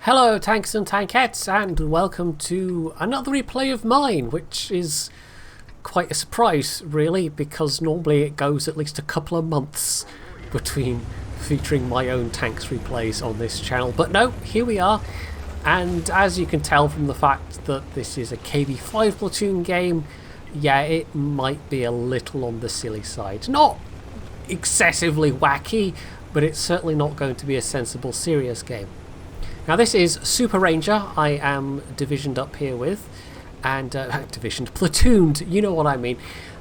Hello tanks and tankettes, and welcome to another replay of mine, which is quite a surprise really, because normally it goes at least a couple of months between featuring my own tanks replays on this channel. But no, here we are, and as you can tell from the fact that this is a KV-5 platoon game, yeah, it might be a little on the silly side. Not excessively wacky, but it's certainly not going to be a sensible, serious game. Now this is Super Ranger I am divisioned up here with, and platooned, you know what I mean.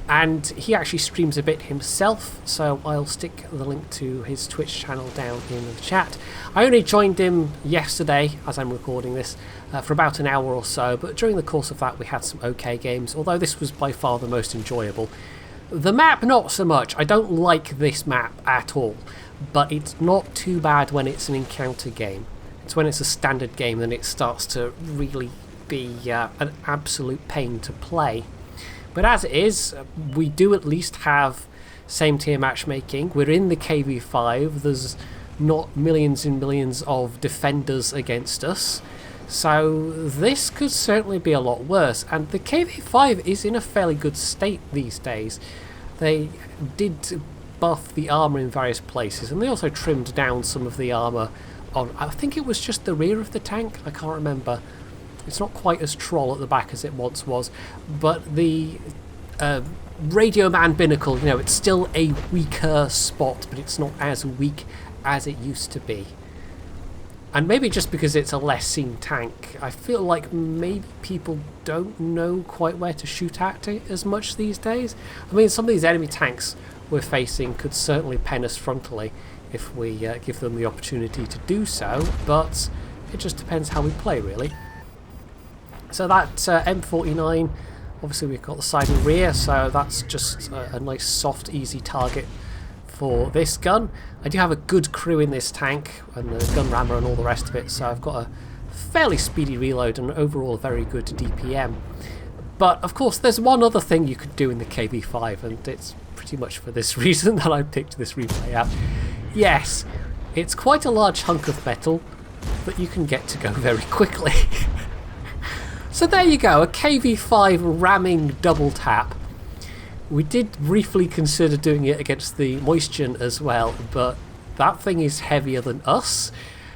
And he actually streams a bit himself, so I'll stick the link to his Twitch channel down in the chat. I only joined him yesterday, as I'm recording this, for about an hour or so, but during the course of that we had some okay games, although this was by far the most enjoyable. The map, not so much. I don't like this map at all, but it's not too bad when it's an encounter game. It's when it's a standard game that it starts to really be an absolute pain to play. But as it is, we do at least have same tier matchmaking. We're in the KV-5. There's not millions and millions of defenders against us. So this could certainly be a lot worse. And the KV-5 is in a fairly good state these days. They did buff the armour in various places, and they also trimmed down some of the armour on, I think it was just the rear of the tank, I can't remember. It's not quite as troll at the back as it once was, but the radio man binnacle, you know, it's still a weaker spot, but it's not as weak as it used to be. And maybe just because it's a less seen tank, I feel like maybe people don't know quite where to shoot at it as much these days. I mean, some of these enemy tanks we're facing could certainly pen us frontally if we give them the opportunity to do so, but it just depends how we play really. So that M49, obviously we've got the side and rear, so that's just a nice soft easy target for this gun. I do have a good crew in this tank, and the gun rammer and all the rest of it, so I've got a fairly speedy reload and overall a very good DPM. But of course there's one other thing you could do in the KV-5, and it's pretty much for this reason that I picked this replay out. Yes, it's quite a large hunk of metal that you can get to go very quickly. So there you go, a KV-5 ramming double tap. We did briefly consider doing it against the Moisture as well, but that thing is heavier than us,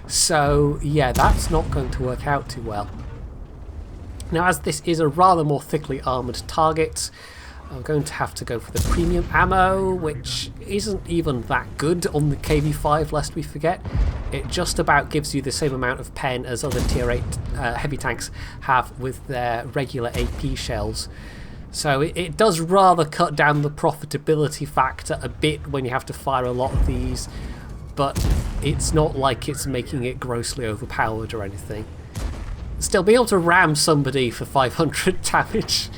so yeah, that's not going to work out too well. Now, as this is a rather more thickly armoured target, I'm going to have to go for the premium ammo, which isn't even that good on the KV-5, lest we forget. It just about gives you the same amount of pen as other tier 8 heavy tanks have with their regular AP shells. So it does rather cut down the profitability factor a bit when you have to fire a lot of these, but it's not like it's making it grossly overpowered or anything. Still, be able to ram somebody for 500 damage.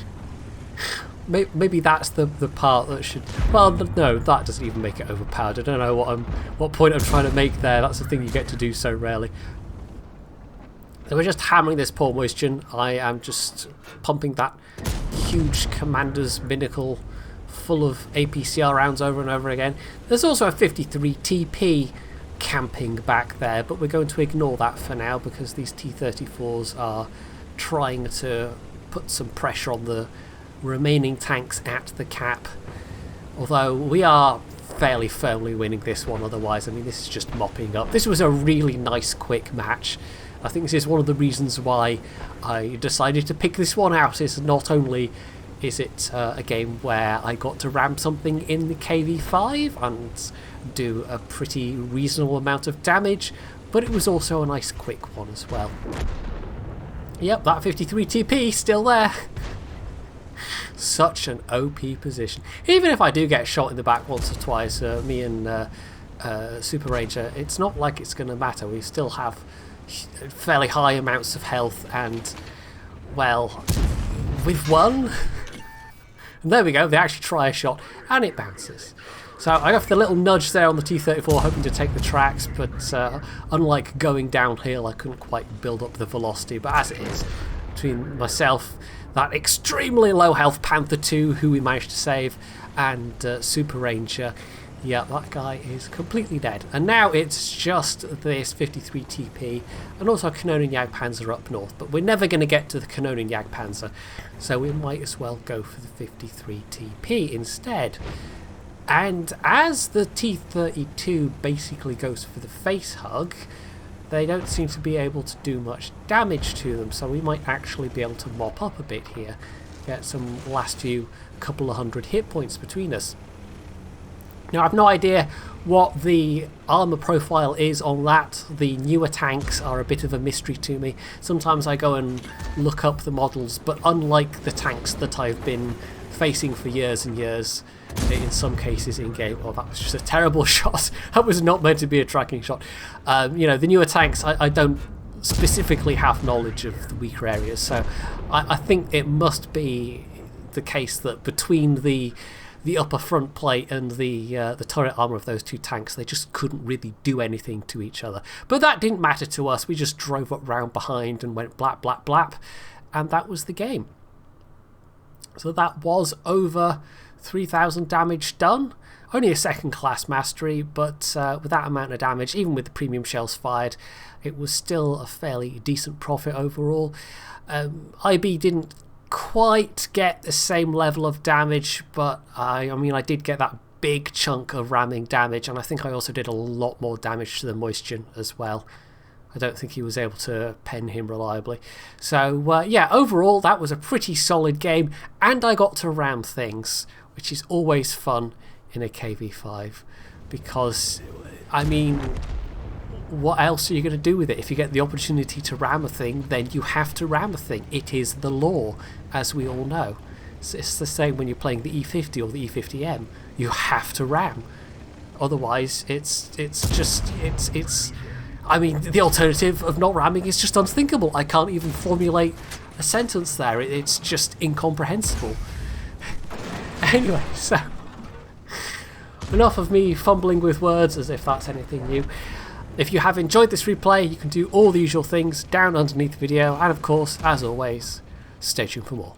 Maybe that's the part that should... Well, no, that doesn't even make it overpowered. I don't know what point I'm trying to make there. That's the thing you get to do so rarely. So we're just hammering this poor Moisture. I am just pumping that huge commander's binnacle full of APCR rounds over and over again. There's also a 53 TP camping back there, but we're going to ignore that for now because these T-34s are trying to put some pressure on the remaining tanks at the cap, although we are fairly firmly winning this one otherwise. I mean, this is just mopping up. This was a really nice quick match. I think this is one of the reasons why I decided to pick this one out. Is not only is it a game where I got to ram something in the KV-5 and do a pretty reasonable amount of damage, but it was also a nice quick one as well. Yep, that 53 TP still there. Such an OP position. Even if I do get shot in the back once or twice, me and Super Ranger, it's not like it's going to matter. We still have fairly high amounts of health, and well, we've won. And there we go, they actually try a shot and it bounces. So I got the little nudge there on the T-34 hoping to take the tracks, but unlike going downhill I couldn't quite build up the velocity. But as it is, between myself, that extremely low health Panther 2 who we managed to save, and Super Ranger, Yeah, that guy is completely dead. And now it's just this 53 TP and also Kanonen Jagdpanzer up north. But we're never going to get to the Kanonen Jagdpanzer, so we might as well go for the 53 TP instead. And as the T-32 basically goes for the face hug, they don't seem to be able to do much damage to them, so we might actually be able to mop up a bit here. Get some last few couple of hundred hit points between us. Now, I've no idea what the armour profile is on that. The newer tanks are a bit of a mystery to me. Sometimes I go and look up the models, but unlike the tanks that I've been facing for years and years, in some cases in game, oh, that was just a terrible shot. That was not meant to be a tracking shot. You know, the newer tanks, I don't specifically have knowledge of the weaker areas, so I think it must be the case that between the upper front plate and the turret armour of those two tanks, they just couldn't really do anything to each other. But that didn't matter to us. We just drove up round behind and went blap, blap, blap, and that was the game. So that was over 3,000 damage done. Only a second class mastery, but with that amount of damage, even with the premium shells fired, it was still a fairly decent profit overall. IB didn't quite get the same level of damage, but I mean, I did get that big chunk of ramming damage, and I think I also did a lot more damage to the Moistion as well. I don't think he was able to pen him reliably. So yeah, overall that was a pretty solid game, and I got to ram things, which is always fun in a KV-5, because I mean, what else are you going to do with it? If you get the opportunity to ram a thing, then you have to ram a thing. It is the law, as we all know. It's the same when you're playing the E50 or the E50M. You have to ram. Otherwise, it's I mean, the alternative of not ramming is just unthinkable. I can't even formulate a sentence there. It's just incomprehensible. Anyway, so enough of me fumbling with words as if that's anything new. If you have enjoyed this replay, you can do all the usual things down underneath the video, and of course, as always, stay tuned for more.